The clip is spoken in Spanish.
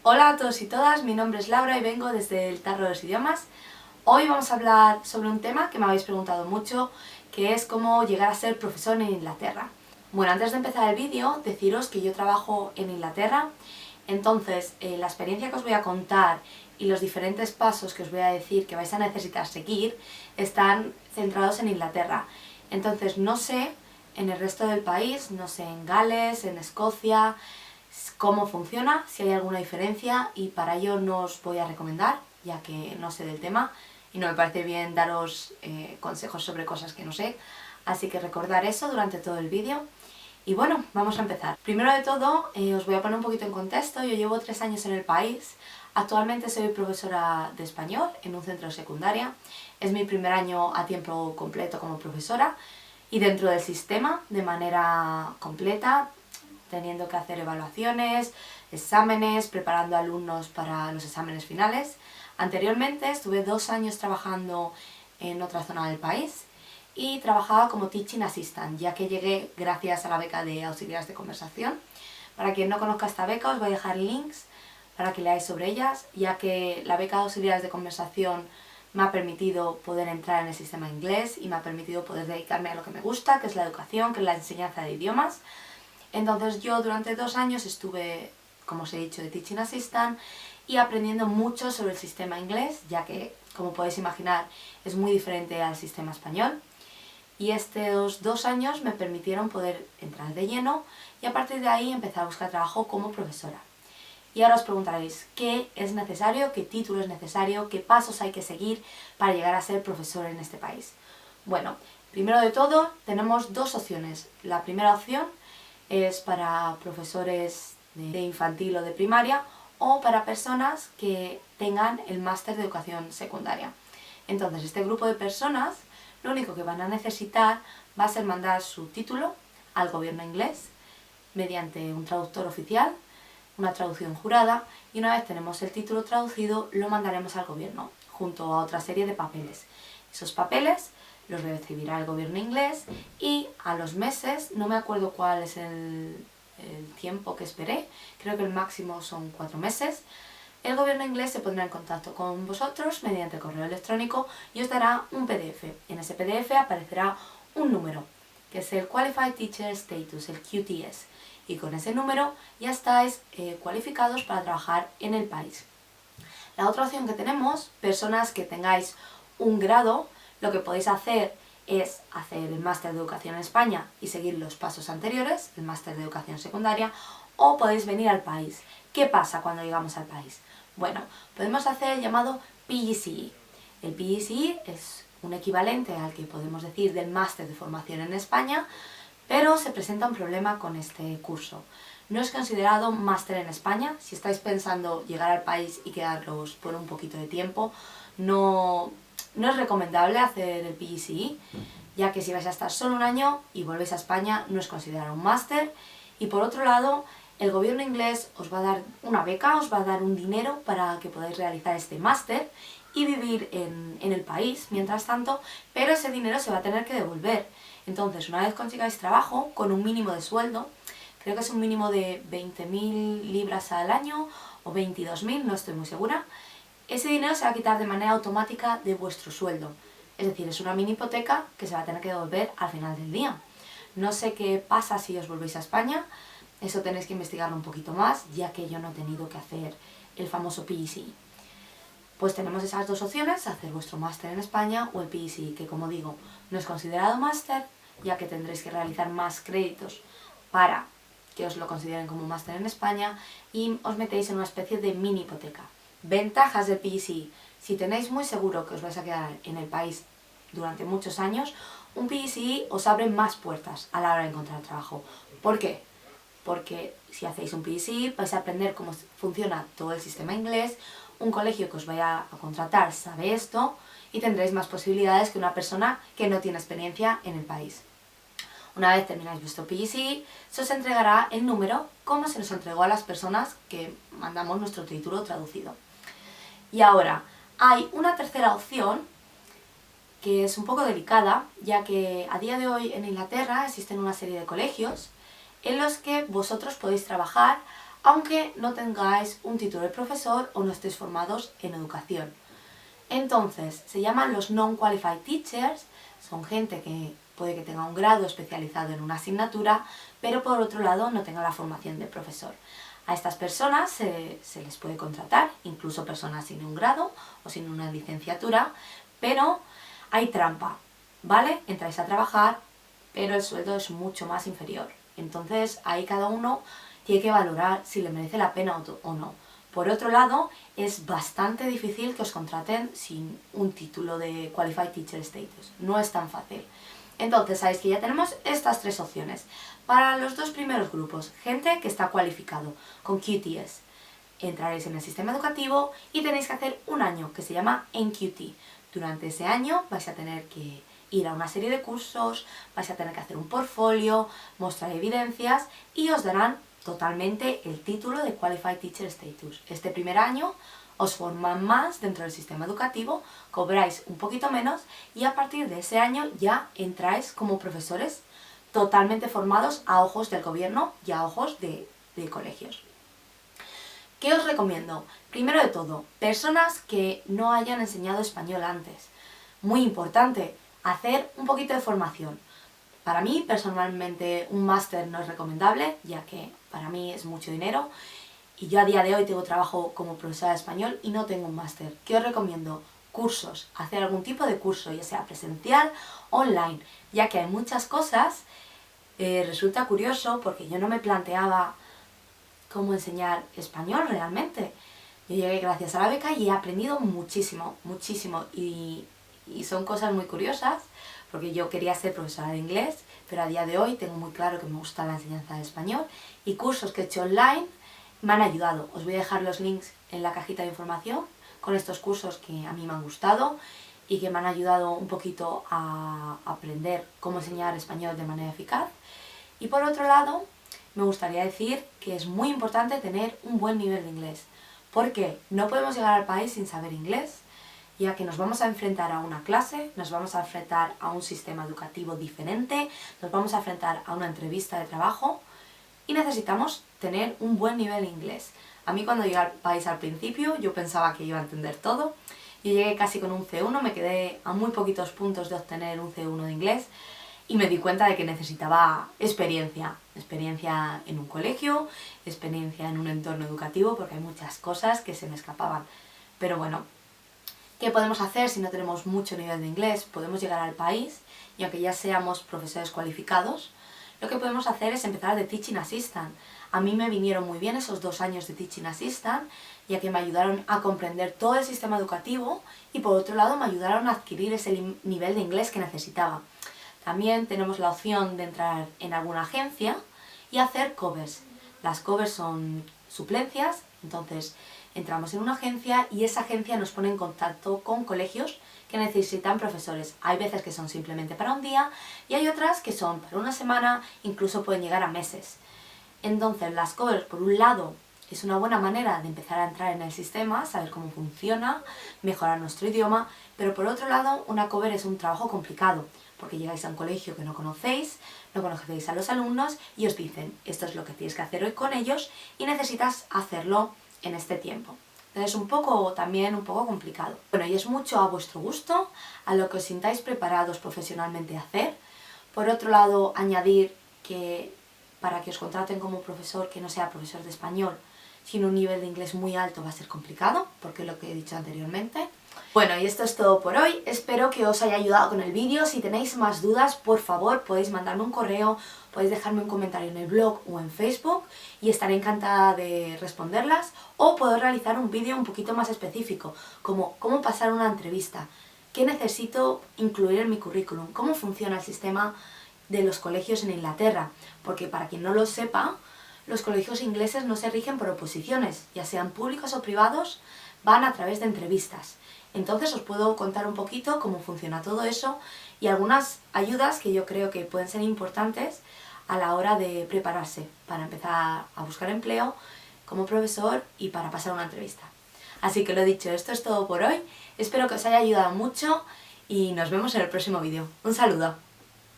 Hola a todos y todas, mi nombre es Laura y vengo desde el Tarro de los Idiomas. Hoy vamos a hablar sobre un tema que me habéis preguntado mucho, que es cómo llegar a ser profesor en Inglaterra. Bueno, antes de empezar el vídeo, deciros que yo trabajo en Inglaterra, entonces la experiencia que os voy a contar y los diferentes pasos que os voy a decir que vais a necesitar seguir están centrados en Inglaterra. Entonces no sé en el resto del país, no sé en Gales, en Escocia, cómo funciona, si hay alguna diferencia, y para ello no os voy a recomendar, ya que no sé del tema y no me parece bien daros consejos sobre cosas que no sé, así que recordar eso durante todo el vídeo. Y bueno, vamos a empezar. Primero de todo, os voy a poner un poquito en contexto. Yo llevo 3 años en el país. Actualmente soy profesora de español en un centro de secundaria. Es mi primer año a tiempo completo como profesora y dentro del sistema, de manera completa, teniendo que hacer evaluaciones, exámenes, preparando alumnos para los exámenes finales. Anteriormente estuve 2 años trabajando en otra zona del país y trabajaba como Teaching Assistant, ya que llegué gracias a la beca de auxiliares de conversación. Para quien no conozca esta beca, os voy a dejar links para que leáis sobre ellas, ya que la beca de auxiliares de conversación me ha permitido poder entrar en el sistema inglés y me ha permitido poder dedicarme a lo que me gusta, que es la educación, que es la enseñanza de idiomas. Entonces yo durante 2 años estuve, como os he dicho, de Teaching Assistant y aprendiendo mucho sobre el sistema inglés, ya que, como podéis imaginar, es muy diferente al sistema español. Y estos 2 años me permitieron poder entrar de lleno y a partir de ahí empezar a buscar trabajo como profesora. Y ahora os preguntaréis, ¿qué es necesario? ¿Qué título es necesario? ¿Qué pasos hay que seguir para llegar a ser profesor en este país? Bueno, primero de todo tenemos 2 opciones. La primera opción es para profesores de infantil o de primaria o para personas que tengan el máster de educación secundaria. Entonces, este grupo de personas lo único que van a necesitar va a ser mandar su título al gobierno inglés mediante un traductor oficial, una traducción jurada, y una vez tenemos el título traducido lo mandaremos al gobierno junto a otra serie de papeles. Esos papeles los recibirá el gobierno inglés y a los meses, no me acuerdo cuál es el tiempo que esperé, creo que el máximo son 4 meses, el gobierno inglés se pondrá en contacto con vosotros mediante correo electrónico y os dará un PDF. En ese PDF aparecerá un número, que es el Qualified Teacher Status, el QTS, y con ese número ya estáis cualificados para trabajar en el país. La otra opción que tenemos, personas que tengáis un grado, lo que podéis hacer es hacer el máster de educación en España y seguir los pasos anteriores, el máster de educación secundaria, o podéis venir al país. ¿Qué pasa cuando llegamos al país? Bueno, podemos hacer el llamado PGCE. El PGCE es un equivalente al que podemos decir del máster de formación en España, pero se presenta un problema con este curso. No es considerado máster en España. Si estáis pensando llegar al país y quedaros por un poquito de tiempo, no es recomendable hacer el PGCE, ya que si vais a estar solo un año y volvéis a España no es considerado un máster. Y por otro lado, el gobierno inglés os va a dar una beca, os va a dar un dinero para que podáis realizar este máster y vivir en el país mientras tanto, pero ese dinero se va a tener que devolver. Entonces, una vez consigáis trabajo con un mínimo de sueldo, creo que es un mínimo de 20.000 libras al año o 22.000, no estoy muy segura, ese dinero se va a quitar de manera automática de vuestro sueldo. Es decir, es una mini hipoteca que se va a tener que devolver al final del día. No sé qué pasa si os volvéis a España, eso tenéis que investigarlo un poquito más, ya que yo no he tenido que hacer el famoso PGCE. Pues tenemos esas 2 opciones, hacer vuestro máster en España o el PGCE, que como digo, no es considerado máster, ya que tendréis que realizar más créditos para que os lo consideren como máster en España y os metéis en una especie de mini hipoteca. Ventajas del PGCE. Si tenéis muy seguro que os vais a quedar en el país durante muchos años, un PGCE os abre más puertas a la hora de encontrar trabajo. ¿Por qué? Porque si hacéis un PGCE vais a aprender cómo funciona todo el sistema inglés, un colegio que os vaya a contratar sabe esto y tendréis más posibilidades que una persona que no tiene experiencia en el país. Una vez termináis vuestro PGCE, se os entregará el número como se nos entregó a las personas que mandamos nuestro título traducido. Y ahora, hay una tercera opción que es un poco delicada, ya que a día de hoy en Inglaterra existen una serie de colegios en los que vosotros podéis trabajar aunque no tengáis un título de profesor o no estéis formados en educación. Entonces, se llaman los Non-Qualified Teachers, son gente que puede que tenga un grado especializado en una asignatura, pero por otro lado no tenga la formación de profesor. A estas personas se les puede contratar, incluso personas sin un grado o sin una licenciatura, pero hay trampa, ¿vale? Entráis a trabajar, pero el sueldo es mucho más inferior. Entonces ahí cada uno tiene que valorar si le merece la pena o no. Por otro lado, es bastante difícil que os contraten sin un título de Qualified Teacher Status. No es tan fácil. Entonces, sabéis que ya tenemos estas tres opciones. Para los dos primeros grupos, gente que está cualificado con QTS. Entraréis en el sistema educativo y tenéis que hacer un año que se llama NQT. Durante ese año vais a tener que ir a una serie de cursos, vais a tener que hacer un portfolio, mostrar evidencias y os darán totalmente el título de Qualified Teacher Status. Este primer año os forman más dentro del sistema educativo, cobráis un poquito menos y a partir de ese año ya entráis como profesores totalmente formados a ojos del gobierno y a ojos de colegios. ¿Qué os recomiendo? Primero de todo, personas que no hayan enseñado español antes. Muy importante, hacer un poquito de formación. Para mí, personalmente, un máster no es recomendable, ya que para mí es mucho dinero. Y yo a día de hoy tengo trabajo como profesora de español y no tengo un máster. ¿Qué os recomiendo? Cursos, hacer algún tipo de curso, ya sea presencial, online, ya que hay muchas cosas. Resulta curioso porque yo no me planteaba cómo enseñar español realmente. Yo llegué gracias a la beca y he aprendido muchísimo, muchísimo. Y son cosas muy curiosas, porque yo quería ser profesora de inglés, pero a día de hoy tengo muy claro que me gusta la enseñanza de español. Y cursos que he hecho online me han ayudado. Os voy a dejar los links en la cajita de información con estos cursos que a mí me han gustado y que me han ayudado un poquito a aprender cómo enseñar español de manera eficaz. Y por otro lado, me gustaría decir que es muy importante tener un buen nivel de inglés, porque no podemos llegar al país sin saber inglés, ya que nos vamos a enfrentar a una clase, nos vamos a enfrentar a un sistema educativo diferente, nos vamos a enfrentar a una entrevista de trabajo y necesitamos tener un buen nivel de inglés. A mí cuando llegué al país al principio yo pensaba que iba a entender todo. Yo llegué casi con un C1, me quedé a muy poquitos puntos de obtener un C1 de inglés y me di cuenta de que necesitaba experiencia en un colegio, experiencia en un entorno educativo, porque hay muchas cosas que se me escapaban. Pero bueno, ¿qué podemos hacer si no tenemos mucho nivel de inglés? Podemos llegar al país y aunque ya seamos profesores cualificados, lo que podemos hacer es empezar de Teaching Assistant. A mí me vinieron muy bien esos 2 años de Teaching Assistant, ya que me ayudaron a comprender todo el sistema educativo y por otro lado me ayudaron a adquirir ese nivel de inglés que necesitaba. También tenemos la opción de entrar en alguna agencia y hacer covers. Las covers son suplencias, entonces entramos en una agencia y esa agencia nos pone en contacto con colegios que necesitan profesores. Hay veces que son simplemente para un día y hay otras que son para una semana, incluso pueden llegar a meses. Entonces las covers, por un lado, es una buena manera de empezar a entrar en el sistema, saber cómo funciona, mejorar nuestro idioma, pero por otro lado, una cover es un trabajo complicado, porque llegáis a un colegio que no conocéis a los alumnos y os dicen, esto es lo que tienes que hacer hoy con ellos y necesitas hacerlo en este tiempo. Entonces es un poco complicado. Bueno, y es mucho a vuestro gusto, a lo que os sintáis preparados profesionalmente a hacer. Por otro lado, añadir que para que os contraten como profesor que no sea profesor de español, sin un nivel de inglés muy alto va a ser complicado, porque es lo que he dicho anteriormente. Bueno, y esto es todo por hoy. Espero que os haya ayudado con el vídeo. Si tenéis más dudas, por favor, podéis mandarme un correo, podéis dejarme un comentario en el blog o en Facebook y estaré encantada de responderlas. O puedo realizar un vídeo un poquito más específico, como cómo pasar una entrevista, qué necesito incluir en mi currículum, cómo funciona el sistema de los colegios en Inglaterra, porque para quien no lo sepa, los colegios ingleses no se rigen por oposiciones, ya sean públicos o privados, van a través de entrevistas. Entonces os puedo contar un poquito cómo funciona todo eso y algunas ayudas que yo creo que pueden ser importantes a la hora de prepararse para empezar a buscar empleo como profesor y para pasar una entrevista. Así que lo dicho, esto es todo por hoy. Espero que os haya ayudado mucho y nos vemos en el próximo vídeo. Un saludo.